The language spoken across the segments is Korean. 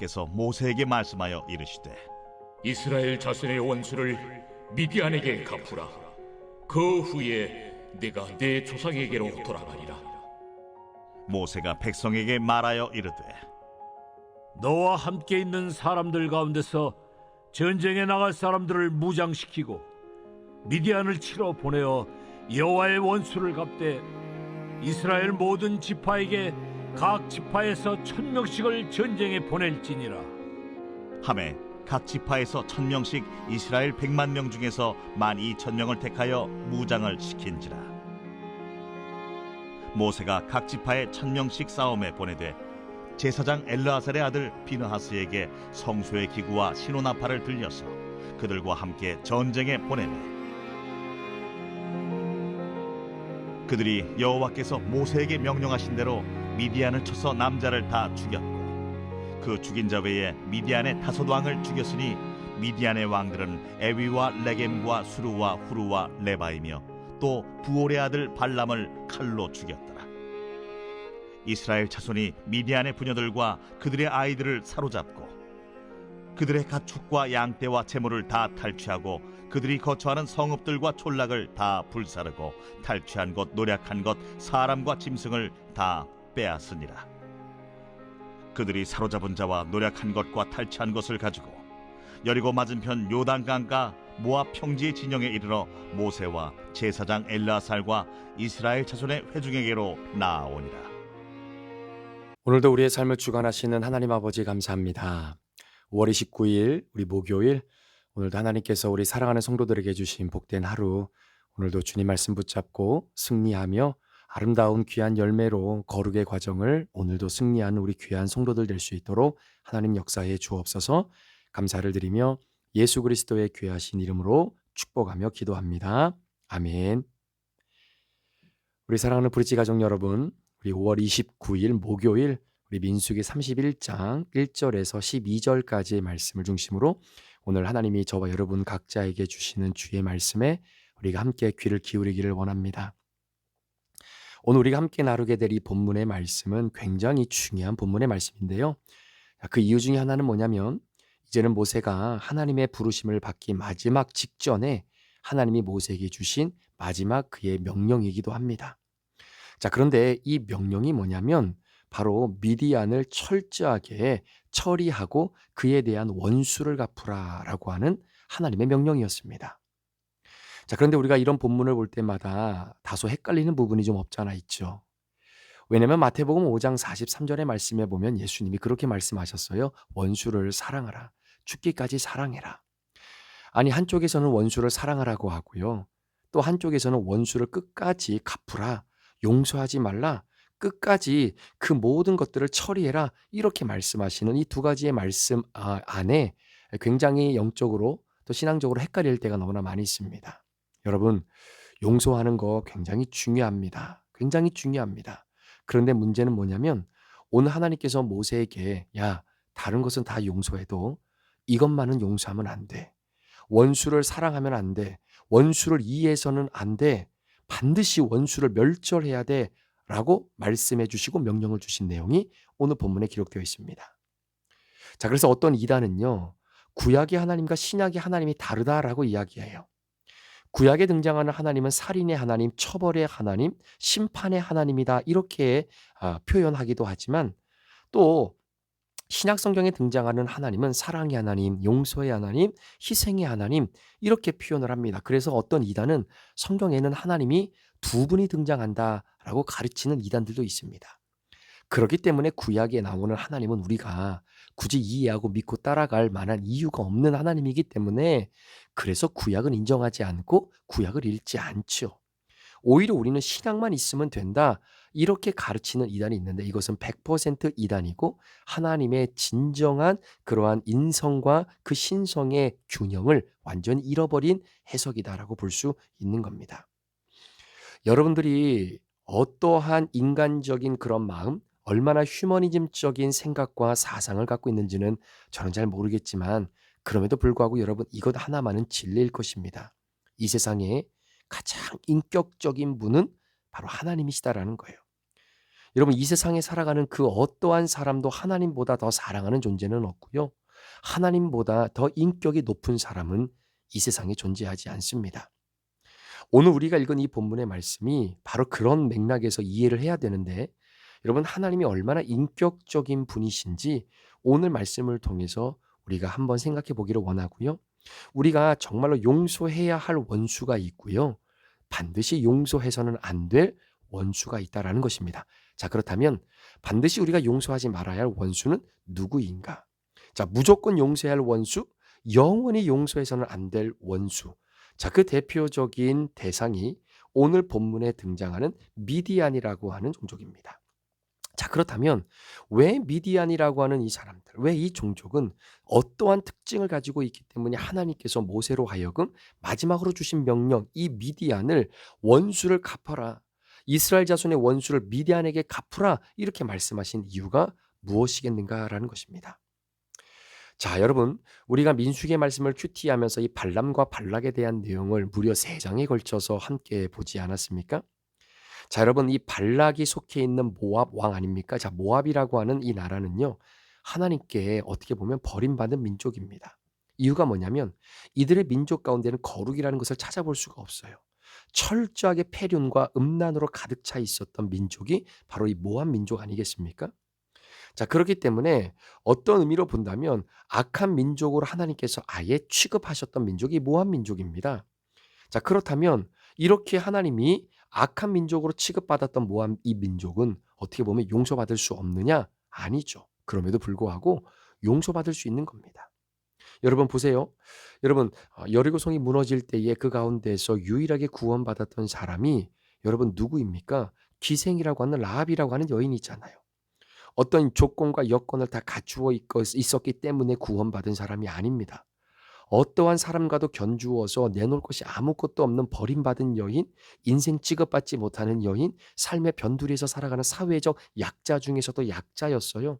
여호와께서 모세에게 말씀하여 이르시되 이스라엘 자손의 원수를 미디안에게 갚으라. 그 후에 내가 내 조상에게로 돌아가리라. 모세가 백성에게 말하여 이르되 너와 함께 있는 사람들 가운데서 전쟁에 나갈 사람들을 무장시키고 미디안을 치러 보내어 여호와의 원수를 갚되 이스라엘 모든 지파에게 각 지파에서 1000명씩을 전쟁에 보낼지니라. 하매 각 지파에서 1000명씩 이스라엘 100만 중에서 12,000명을 택하여 무장을 시킨지라. 모세가 각 지파에 1000명씩 싸움에 보내되 제사장 엘르아살의 아들 비느하스에게 성소의 기구와 시노나팔을 들려서 그들과 함께 전쟁에 보내매 그들이 여호와께서 모세에게 명령하신 대로 미디안을 쳐서 남자를 다 죽였고 그 죽인 자 외에 미디안의 5왕을 죽였으니 미디안의 왕들은 에위와 레겜과 수르와 후르와 레바이며 또 부올의 아들 발람을 칼로 죽였더라. 이스라엘 자손이 미디안의 부녀들과 그들의 아이들을 사로잡고 그들의 가축과 양떼와 재물을 다 탈취하고 그들이 거처하는 성읍들과 촌락을 다 불사르고 탈취한 것 노략한 것 사람과 짐승을 다 빼앗으니라. 그들이 사로잡은 자와 노략한 것과 탈취한 것을 가지고 여리고 맞은편 요단강가 모압 평지의 진영에 이르러 모세와 제사장 엘르아살과 이스라엘 자손의 회중에게로 나아오니라. 오늘도 우리의 삶을 주관하시는 하나님 아버지 감사합니다. 5월 29일 우리 목요일, 오늘도 하나님께서 우리 사랑하는 성도들에게 주신 복된 하루, 오늘도 주님 말씀 붙잡고 승리하며 아름다운 귀한 열매로 거룩의 과정을 오늘도 승리하는 우리 귀한 성도들 될 수 있도록 하나님 역사에 주옵소서. 감사를 드리며 예수 그리스도의 귀하신 이름으로 축복하며 기도합니다. 아멘. 우리 사랑하는 브릿지 가족 여러분, 우리 5월 29일 목요일 우리 민수기 31장 1절에서 12절까지의 말씀을 중심으로 오늘 하나님이 저와 여러분 각자에게 주시는 주의 말씀에 우리가 함께 귀를 기울이기를 원합니다. 오늘 우리가 함께 나누게 될 이 본문의 말씀은 굉장히 중요한 본문의 말씀인데요. 그 이유 중에 하나는 뭐냐면 이제는 모세가 하나님의 부르심을 받기 마지막 직전에 하나님이 모세에게 주신 마지막 그의 명령이기도 합니다. 자, 그런데 이 명령이 뭐냐면 바로 미디안을 철저하게 처리하고 그에 대한 원수를 갚으라라고 하는 하나님의 명령이었습니다. 자, 그런데 우리가 이런 본문을 볼 때마다 다소 헷갈리는 부분이 좀 없잖아 있죠. 왜냐하면 마태복음 5장 43절의 말씀에 보면 예수님이 그렇게 말씀하셨어요. 원수를 사랑하라. 죽기까지 사랑해라. 아니, 한쪽에서는 원수를 사랑하라고 하고요. 또 한쪽에서는 원수를 끝까지 갚으라. 용서하지 말라. 끝까지 그 모든 것들을 처리해라. 이렇게 말씀하시는 이 두 가지의 말씀 안에 굉장히 영적으로 또 신앙적으로 헷갈릴 때가 너무나 많이 있습니다. 여러분, 용서하는 거 굉장히 중요합니다. 굉장히 중요합니다. 그런데 문제는 뭐냐면 오늘 하나님께서 모세에게 야, 다른 것은 다 용서해도 이것만은 용서하면 안 돼. 원수를 사랑하면 안 돼. 원수를 이해해서는 안 돼. 반드시 원수를 멸절해야 돼. 라고 말씀해 주시고 명령을 주신 내용이 오늘 본문에 기록되어 있습니다. 자, 그래서 어떤 이단은요, 구약의 하나님과 신약의 하나님이 다르다라고 이야기해요. 구약에 등장하는 하나님은 살인의 하나님, 처벌의 하나님, 심판의 하나님이다 이렇게 표현하기도 하지만 또 신약 성경에 등장하는 하나님은 사랑의 하나님, 용서의 하나님, 희생의 하나님 이렇게 표현을 합니다. 그래서 어떤 이단은 성경에는 하나님이 두 분이 등장한다라고 가르치는 이단들도 있습니다. 그렇기 때문에 구약에 나오는 하나님은 우리가 굳이 이해하고 믿고 따라갈 만한 이유가 없는 하나님이기 때문에 그래서 구약은 인정하지 않고 구약을 읽지 않죠. 오히려 우리는 신약만 있으면 된다 이렇게 가르치는 이단이 있는데 이것은 100% 이단이고 하나님의 진정한 그러한 인성과 그 신성의 균형을 완전히 잃어버린 해석이다라고 볼 수 있는 겁니다. 여러분들이 어떠한 인간적인 그런 마음, 얼마나 휴머니즘적인 생각과 사상을 갖고 있는지는 저는 잘 모르겠지만 그럼에도 불구하고 여러분 이것 하나만은 진리일 것입니다. 이 세상에 가장 인격적인 분은 바로 하나님이시다라는 거예요. 여러분, 이 세상에 살아가는 그 어떠한 사람도 하나님보다 더 사랑하는 존재는 없고요. 하나님보다 더 인격이 높은 사람은 이 세상에 존재하지 않습니다. 오늘 우리가 읽은 이 본문의 말씀이 바로 그런 맥락에서 이해를 해야 되는데, 여러분, 하나님이 얼마나 인격적인 분이신지 오늘 말씀을 통해서 우리가 한번 생각해 보기를 원하고요. 우리가 정말로 용서해야 할 원수가 있고요. 반드시 용서해서는 안 될 원수가 있다라는 것입니다. 자, 그렇다면 반드시 우리가 용서하지 말아야 할 원수는 누구인가? 자, 무조건 용서해야 할 원수, 영원히 용서해서는 안 될 원수. 자, 그 대표적인 대상이 오늘 본문에 등장하는 미디안이라고 하는 종족입니다. 자, 그렇다면 왜 미디안이라고 하는 이 사람들, 왜 이 종족은 어떠한 특징을 가지고 있기 때문에 하나님께서 모세로 하여금 마지막으로 주신 명령, 이 미디안을 원수를 갚아라, 이스라엘 자손의 원수를 미디안에게 갚으라, 이렇게 말씀하신 이유가 무엇이겠는가라는 것입니다. 자, 여러분, 우리가 민수기의 말씀을 큐티하면서 이 발람과 발락에 대한 내용을 무려 3장에 걸쳐서 함께 보지 않았습니까? 자, 여러분, 이 발락이 속해 있는 모압 왕 아닙니까? 자, 모압이라고 하는 이 나라는요, 하나님께 어떻게 보면 버림받은 민족입니다. 이유가 뭐냐면 이들의 민족 가운데는 거룩이라는 것을 찾아볼 수가 없어요. 철저하게 패륜과 음란으로 가득 차 있었던 민족이 바로 이 모압 민족 아니겠습니까? 자, 그렇기 때문에 어떤 의미로 본다면 악한 민족으로 하나님께서 아예 취급하셨던 민족이 모압 민족입니다. 자, 그렇다면 이렇게 하나님이 악한 민족으로 취급받았던 모압 이 민족은 어떻게 보면 용서받을 수 없느냐? 아니죠. 그럼에도 불구하고 용서받을 수 있는 겁니다. 여러분 보세요. 여러분, 여리고성이 무너질 때에 그 가운데서 유일하게 구원받았던 사람이 여러분 누구입니까? 기생이라고 하는 라합이라고 하는 여인이 있잖아요. 어떤 조건과 여건을 다 갖추어 있었기 때문에 구원받은 사람이 아닙니다. 어떠한 사람과도 견주어서 내놓을 것이 아무것도 없는 버림받은 여인, 인생 취급받지 못하는 여인, 삶의 변두리에서 살아가는 사회적 약자 중에서도 약자였어요.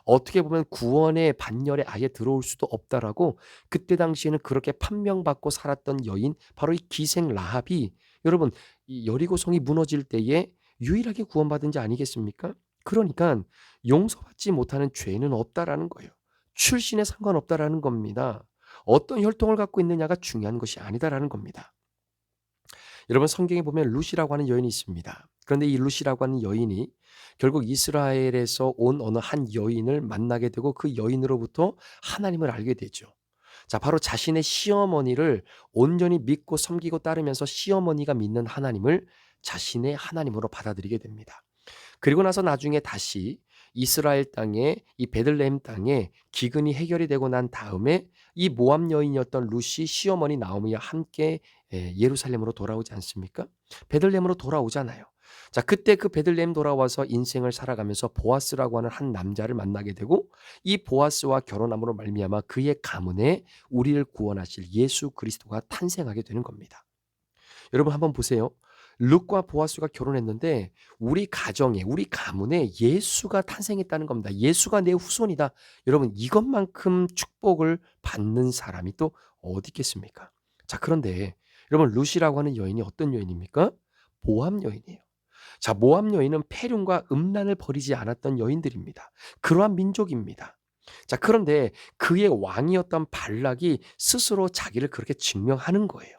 어떻게 보면 구원의 반열에 아예 들어올 수도 없다라고 그때 당시에는 그렇게 판명받고 살았던 여인, 바로 이 기생 라합이 여러분 이 여리고성이 무너질 때에 유일하게 구원받은 자 아니겠습니까? 그러니까 용서받지 못하는 죄는 없다라는 거예요. 출신에 상관없다라는 겁니다. 어떤 혈통을 갖고 있느냐가 중요한 것이 아니다라는 겁니다. 여러분, 성경에 보면 룻이라고 하는 여인이 있습니다. 그런데 이 룻이라고 하는 여인이 결국 이스라엘에서 온 어느 한 여인을 만나게 되고 그 여인으로부터 하나님을 알게 되죠. 자, 바로 자신의 시어머니를 온전히 믿고 섬기고 따르면서 시어머니가 믿는 하나님을 자신의 하나님으로 받아들이게 됩니다. 그리고 나서 나중에 다시 이스라엘 땅에 이 베들레헴 땅에 기근이 해결이 되고 난 다음에 이 모압 여인이었던 룻이 시어머니 나오미와 함께 예루살렘으로 돌아오지 않습니까? 베들레헴으로 돌아오잖아요. 자, 그때 그 베들레헴 돌아와서 인생을 살아가면서 보아스라고 하는 한 남자를 만나게 되고 이 보아스와 결혼함으로 말미암아 그의 가문에 우리를 구원하실 예수 그리스도가 탄생하게 되는 겁니다. 여러분 한번 보세요. 룻과 보아스가 결혼했는데 우리 가정에, 우리 가문에 예수가 탄생했다는 겁니다. 예수가 내 후손이다. 여러분, 이것만큼 축복을 받는 사람이 또 어디 있겠습니까? 자, 그런데 여러분, 룻이라고 하는 여인이 어떤 여인입니까? 모압 여인이에요. 자, 모압 여인은 패륜과 음란을 버리지 않았던 여인들입니다. 그러한 민족입니다. 자, 그런데 그의 왕이었던 발락이 스스로 자기를 그렇게 증명하는 거예요.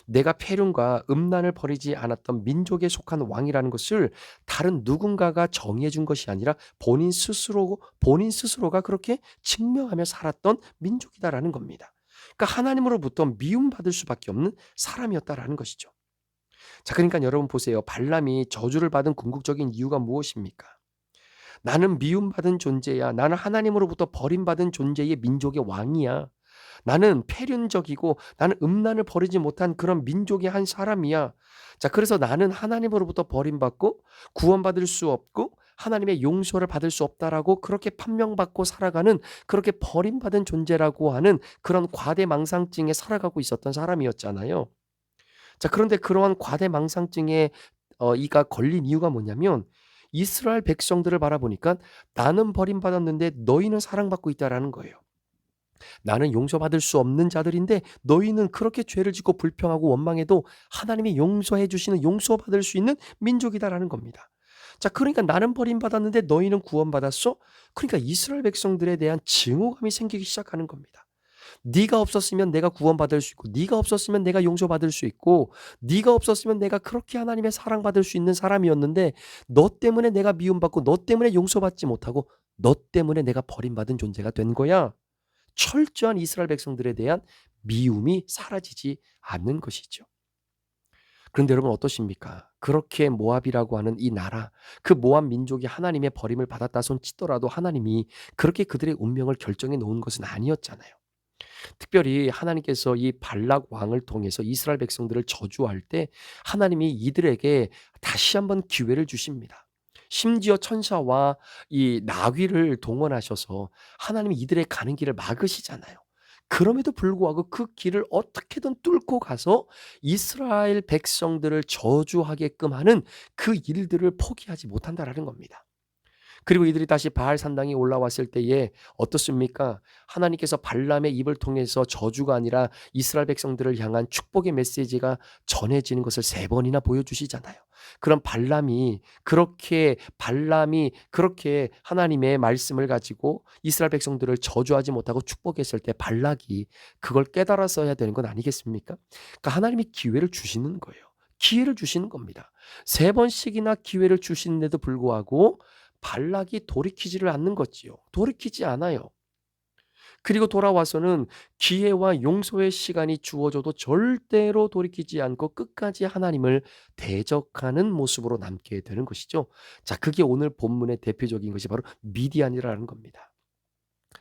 내가 패륜과 음란을 버리지 않았던 민족에 속한 왕이라는 것을 다른 누군가가 정해 준 것이 아니라 본인 스스로가 그렇게 증명하며 살았던 민족이다라는 겁니다. 그러니까 하나님으로부터 미움받을 수밖에 없는 사람이었다라는 것이죠. 자, 그러니까 여러분 보세요. 발람이 저주를 받은 궁극적인 이유가 무엇입니까? 나는 미움받은 존재야. 나는 하나님으로부터 버림받은 존재의 민족의 왕이야. 나는 패륜적이고 나는 음란을 버리지 못한 그런 민족의 한 사람이야. 자, 그래서 나는 하나님으로부터 버림받고 구원받을 수 없고 하나님의 용서를 받을 수 없다라고 그렇게 판명받고 살아가는 그렇게 버림받은 존재라고 하는 그런 과대망상증에 살아가고 있었던 사람이었잖아요. 자, 그런데 그러한 과대망상증에 이가 걸린 이유가 뭐냐면 이스라엘 백성들을 바라보니까 나는 버림받았는데 너희는 사랑받고 있다라는 거예요. 나는 용서받을 수 없는 자들인데 너희는 그렇게 죄를 짓고 불평하고 원망해도 하나님이 용서해 주시는 용서받을 수 있는 민족이다라는 겁니다. 자, 그러니까 나는 버림받았는데 너희는 구원받았어? 그러니까 이스라엘 백성들에 대한 증오감이 생기기 시작하는 겁니다. 네가 없었으면 내가 구원받을 수 있고, 네가 없었으면 내가 용서받을 수 있고, 네가 없었으면 내가 그렇게 하나님의 사랑받을 수 있는 사람이었는데 너 때문에 내가 미움받고 너 때문에 용서받지 못하고 너 때문에 내가 버림받은 존재가 된 거야. 철저한 이스라엘 백성들에 대한 미움이 사라지지 않는 것이죠. 그런데 여러분 어떠십니까? 그렇게 모압이라고 하는 이 나라, 그 모압 민족이 하나님의 버림을 받았다 손 치더라도 하나님이 그렇게 그들의 운명을 결정해 놓은 것은 아니었잖아요. 특별히 하나님께서 이 발락 왕을 통해서 이스라엘 백성들을 저주할 때 하나님이 이들에게 다시 한번 기회를 주십니다. 심지어 천사와 이 나귀를 동원하셔서 하나님이 이들의 가는 길을 막으시잖아요. 그럼에도 불구하고 그 길을 어떻게든 뚫고 가서 이스라엘 백성들을 저주하게끔 하는 그 일들을 포기하지 못한다라는 겁니다. 그리고 이들이 다시 바알 산당에 올라왔을 때에 어떻습니까? 하나님께서 발람의 입을 통해서 저주가 아니라 이스라엘 백성들을 향한 축복의 메시지가 전해지는 것을 3번이나 보여주시잖아요. 그럼 발람이 그렇게 하나님의 말씀을 가지고 이스라엘 백성들을 저주하지 못하고 축복했을 때 발락이 그걸 깨달았어야 되는 건 아니겠습니까? 그러니까 하나님이 기회를 주시는 거예요. 기회를 주시는 겁니다. 3번씩이나 기회를 주시는데도 불구하고 발락이 돌이키지를 않는 거지요. 돌이키지 않아요. 그리고 돌아와서는 기회와 용서의 시간이 주어져도 절대로 돌이키지 않고 끝까지 하나님을 대적하는 모습으로 남게 되는 것이죠. 자, 그게 오늘 본문의 대표적인 것이 바로 미디안이라는 겁니다.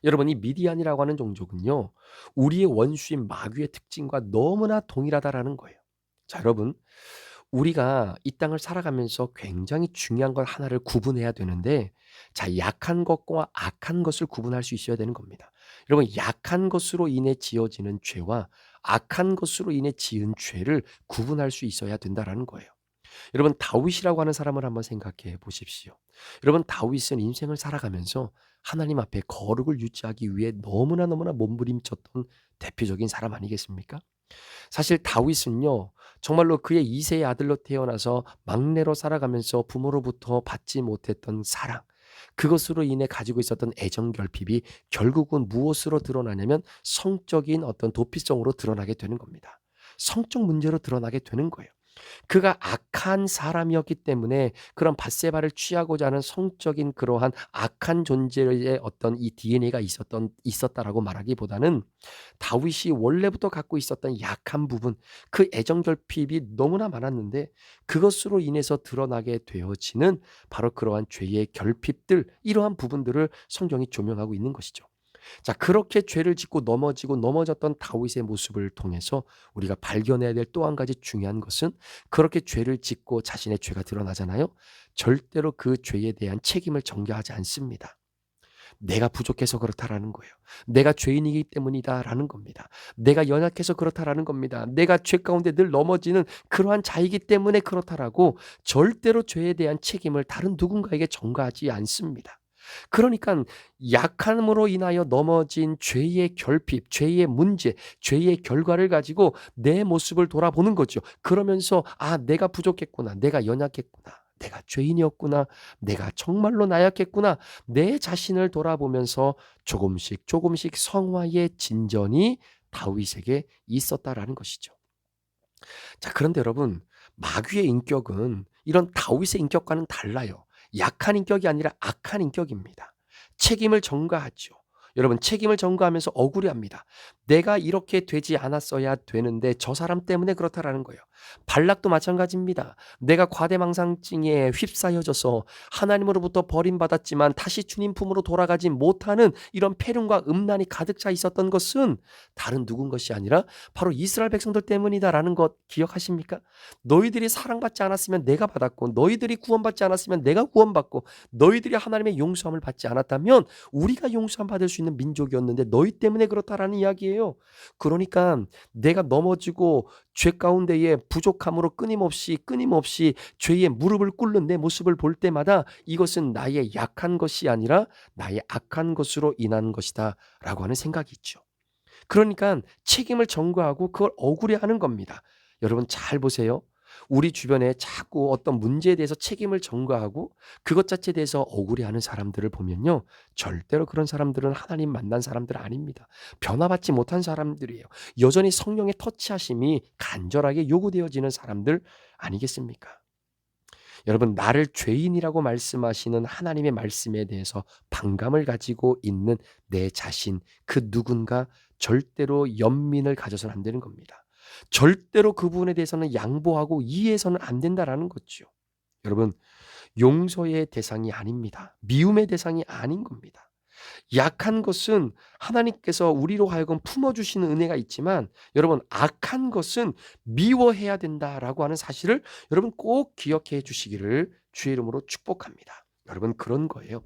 여러분, 이 미디안이라고 하는 종족은요, 우리의 원수인 마귀의 특징과 너무나 동일하다라는 거예요. 자, 여러분, 우리가 이 땅을 살아가면서 굉장히 중요한 걸 하나를 구분해야 되는데, 자, 약한 것과 악한 것을 구분할 수 있어야 되는 겁니다. 여러분, 약한 것으로 인해 지어지는 죄와 악한 것으로 인해 지은 죄를 구분할 수 있어야 된다라는 거예요. 여러분, 다윗이라고 하는 사람을 한번 생각해 보십시오. 여러분, 다윗은 인생을 살아가면서 하나님 앞에 거룩을 유지하기 위해 너무나 몸부림쳤던 대표적인 사람 아니겠습니까? 사실 다윗은요, 정말로 그의 2세의 아들로 태어나서 막내로 살아가면서 부모로부터 받지 못했던 사랑, 그것으로 인해 가지고 있었던 애정 결핍이 결국은 무엇으로 드러나냐면 성적인 어떤 도피성으로 드러나게 되는 겁니다. 성적 문제로 드러나게 되는 거예요. 그가 악한 사람이었기 때문에 그런 밧세바를 취하고자 하는 성적인 그러한 악한 존재의 어떤 이 DNA가 있었다라고 말하기보다는 다윗이 원래부터 갖고 있었던 약한 부분, 그 애정 결핍이 너무나 많았는데 그것으로 인해서 드러나게 되어지는 바로 그러한 죄의 결핍들, 이러한 부분들을 성경이 조명하고 있는 것이죠. 자, 그렇게 죄를 짓고 넘어졌던 다윗의 모습을 통해서 우리가 발견해야 될 또 한 가지 중요한 것은, 그렇게 죄를 짓고 자신의 죄가 드러나잖아요. 절대로 그 죄에 대한 책임을 전가하지 않습니다. 내가 부족해서 그렇다라는 거예요. 내가 죄인이기 때문이다라는 겁니다. 내가 연약해서 그렇다라는 겁니다. 내가 죄 가운데 늘 넘어지는 그러한 자이기 때문에 그렇다라고 절대로 죄에 대한 책임을 다른 누군가에게 전가하지 않습니다. 그러니까 약함으로 인하여 넘어진 죄의 결핍, 죄의 문제, 죄의 결과를 가지고 내 모습을 돌아보는 거죠. 그러면서 내가 부족했구나, 내가 연약했구나, 내가 죄인이었구나, 내가 정말로 나약했구나, 내 자신을 돌아보면서 조금씩 성화의 진전이 다윗에게 있었다라는 것이죠. 자, 그런데 여러분, 마귀의 인격은 이런 다윗의 인격과는 달라요. 약한 인격이 아니라 악한 인격입니다. 책임을 전가하죠. 여러분, 책임을 전가하면서 억울해합니다. 내가 이렇게 되지 않았어야 되는데 저 사람 때문에 그렇다라는 거예요. 발락도 마찬가지입니다. 내가 과대망상증에 휩싸여져서 하나님으로부터 버림받았지만 다시 주님 품으로 돌아가지 못하는 이런 패륜과 음란이 가득 차 있었던 것은 다른 누군 것이 아니라 바로 이스라엘 백성들 때문이다라는 것 기억하십니까? 너희들이 사랑받지 않았으면 내가 받았고, 너희들이 구원받지 않았으면 내가 구원받고, 너희들이 하나님의 용서함을 받지 않았다면 우리가 용서함 받을 수 있는 민족이었는데 너희 때문에 그렇다라는 이야기예요. 그러니까 내가 넘어지고 죄 가운데에 부족함으로 끊임없이 죄의 무릎을 꿇는 내 모습을 볼 때마다 이것은 나의 약한 것이 아니라 나의 악한 것으로 인한 것이다 라고 하는 생각이 있죠. 그러니까 책임을 전가하고 그걸 억울해하는 겁니다. 여러분 잘 보세요. 우리 주변에 자꾸 어떤 문제에 대해서 책임을 전가하고 그것 자체에 대해서 억울해하는 사람들을 보면요, 절대로 그런 사람들은 하나님 만난 사람들 아닙니다. 변화받지 못한 사람들이에요. 여전히 성령의 터치하심이 간절하게 요구되어지는 사람들 아니겠습니까? 여러분, 나를 죄인이라고 말씀하시는 하나님의 말씀에 대해서 반감을 가지고 있는 내 자신, 그 누군가 절대로 연민을 가져서는 안 되는 겁니다. 절대로 그 부분에 대해서는 양보하고 이해해서는 안 된다라는 거죠. 여러분, 용서의 대상이 아닙니다. 미움의 대상이 아닌 겁니다. 약한 것은 하나님께서 우리로 하여금 품어주시는 은혜가 있지만, 여러분, 악한 것은 미워해야 된다라고 하는 사실을 여러분 꼭 기억해 주시기를 주의 이름으로 축복합니다. 여러분, 그런 거예요.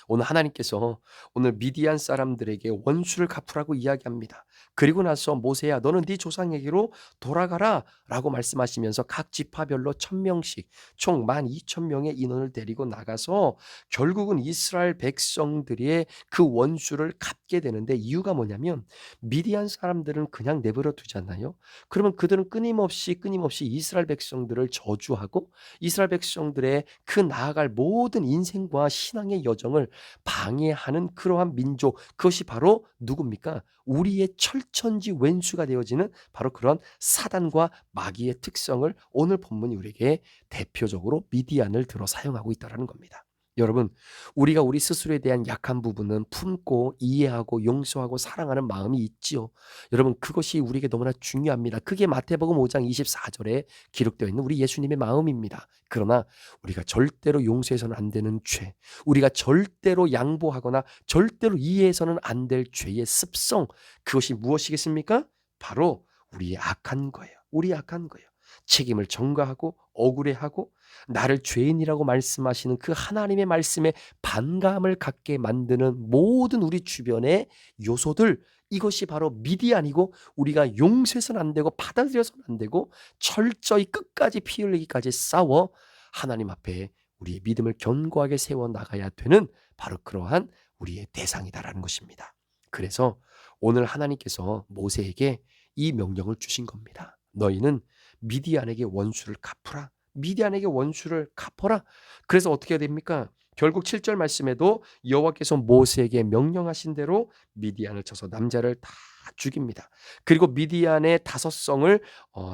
오늘 하나님께서 오늘 미디안 사람들에게 원수를 갚으라고 이야기합니다. 그리고 나서 모세야, 너는 네 조상에게로 돌아가라 라고 말씀하시면서 각 지파별로 1000명씩 총 12,000명의 인원을 데리고 나가서 결국은 이스라엘 백성들의 그 원수를 갚게 되는데, 이유가 뭐냐면 미디안 사람들은 그냥 내버려 두잖아요. 그러면 그들은 끊임없이 이스라엘 백성들을 저주하고 이스라엘 백성들의 그 나아갈 모든 인생과 신앙의 여정을 방해하는 그러한 민족, 그것이 바로 누굽니까? 우리의 철천지 왼수가 되어지는 바로 그런 사단과 마귀의 특성을 오늘 본문이 우리에게 대표적으로 미디안을 들어 사용하고 있다는 겁니다. 여러분, 우리가 우리 스스로에 대한 약한 부분은 품고 이해하고 용서하고 사랑하는 마음이 있지요. 여러분, 그것이 우리에게 너무나 중요합니다. 그게 마태복음 5장 24절에 기록되어 있는 우리 예수님의 마음입니다. 그러나 우리가 절대로 용서해서는 안 되는 죄, 우리가 절대로 양보하거나 절대로 이해해서는 안 될 죄의 습성, 그것이 무엇이겠습니까? 바로 우리의 악한 거예요. 우리 악한 거예요. 책임을 전가하고 억울해하고 나를 죄인이라고 말씀하시는 그 하나님의 말씀에 반감을 갖게 만드는 모든 우리 주변의 요소들, 이것이 바로 미디안이고, 우리가 용서해서는 안 되고 받아들여서는 안 되고 철저히 끝까지 피 흘리기까지 싸워 하나님 앞에 우리의 믿음을 견고하게 세워 나가야 되는 바로 그러한 우리의 대상이다라는 것입니다. 그래서 오늘 하나님께서 모세에게 이 명령을 주신 겁니다. 너희는 미디안에게 원수를 갚으라. 미디안에게 원수를 갚어라. 그래서 어떻게 해야 됩니까? 결국 7절 말씀에도 여호와께서 모세에게 명령하신 대로 미디안을 쳐서 남자를 다 죽입니다. 그리고 미디안의 5성을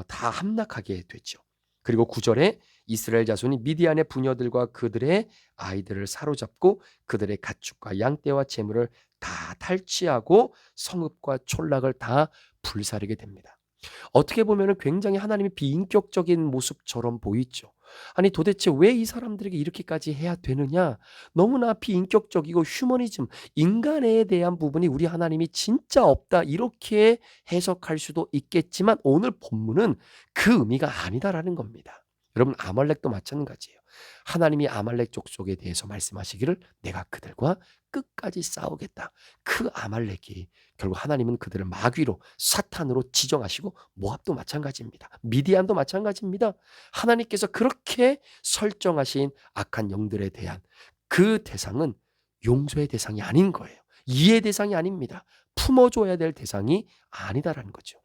다 함락하게 되죠. 그리고 9절에 이스라엘 자손이 미디안의 부녀들과 그들의 아이들을 사로잡고 그들의 가축과 양떼와 재물을 다 탈취하고 성읍과 촌락을 다 불사르게 됩니다. 어떻게 보면 굉장히 하나님의 비인격적인 모습처럼 보이죠. 아니, 도대체 왜 이 사람들에게 이렇게까지 해야 되느냐? 너무나 비인격적이고 휴머니즘, 인간에 대한 부분이 우리 하나님이 진짜 없다, 이렇게 해석할 수도 있겠지만 오늘 본문은 그 의미가 아니다라는 겁니다. 여러분, 아말렉도 마찬가지예요. 하나님이 아말렉 족속에 대해서 말씀하시기를 내가 그들과 끝까지 싸우겠다. 그 아말렉이 결국 하나님은 그들을 마귀로, 사탄으로 지정하시고, 모압도 마찬가지입니다. 미디안도 마찬가지입니다. 하나님께서 그렇게 설정하신 악한 영들에 대한 그 대상은 용서의 대상이 아닌 거예요. 이해의 대상이 아닙니다. 품어줘야 될 대상이 아니다라는 거죠.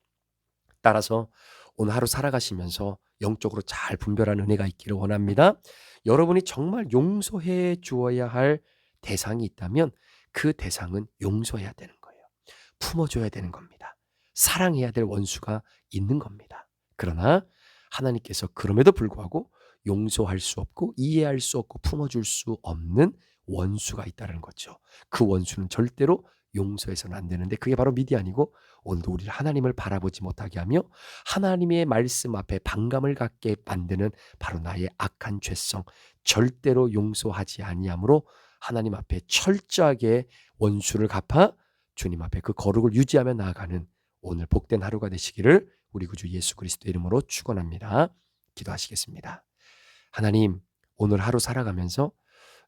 따라서 오늘 하루 살아가시면서 영적으로 잘 분별하는 은혜가 있기를 원합니다. 여러분이 정말 용서해 주어야 할 대상이 있다면 그 대상은 용서해야 되는 거예요. 품어줘야 되는 겁니다. 사랑해야 될 원수가 있는 겁니다. 그러나 하나님께서 그럼에도 불구하고 용서할 수 없고 이해할 수 없고 품어줄 수 없는 원수가 있다는 거죠. 그 원수는 절대로 용서해서는 안 되는데, 그게 바로 미디안이고, 오늘도 우리를 하나님을 바라보지 못하게 하며 하나님의 말씀 앞에 반감을 갖게 만드는 바로 나의 악한 죄성, 절대로 용서하지 아니하므로 하나님 앞에 철저하게 원수를 갚아 주님 앞에 그 거룩을 유지하며 나아가는 오늘 복된 하루가 되시기를 우리 구주 예수 그리스도의 이름으로 축원합니다. 기도하시겠습니다. 하나님, 오늘 하루 살아가면서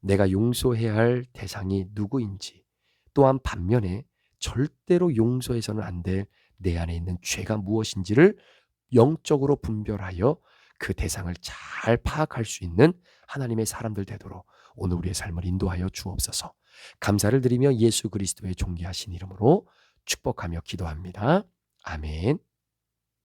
내가 용서해야 할 대상이 누구인지, 또한 반면에 절대로 용서해서는 안 될 내 안에 있는 죄가 무엇인지를 영적으로 분별하여 그 대상을 잘 파악할 수 있는 하나님의 사람들 되도록 오늘 우리의 삶을 인도하여 주옵소서. 감사를 드리며 예수 그리스도의 존귀하신 이름으로 축복하며 기도합니다. 아멘.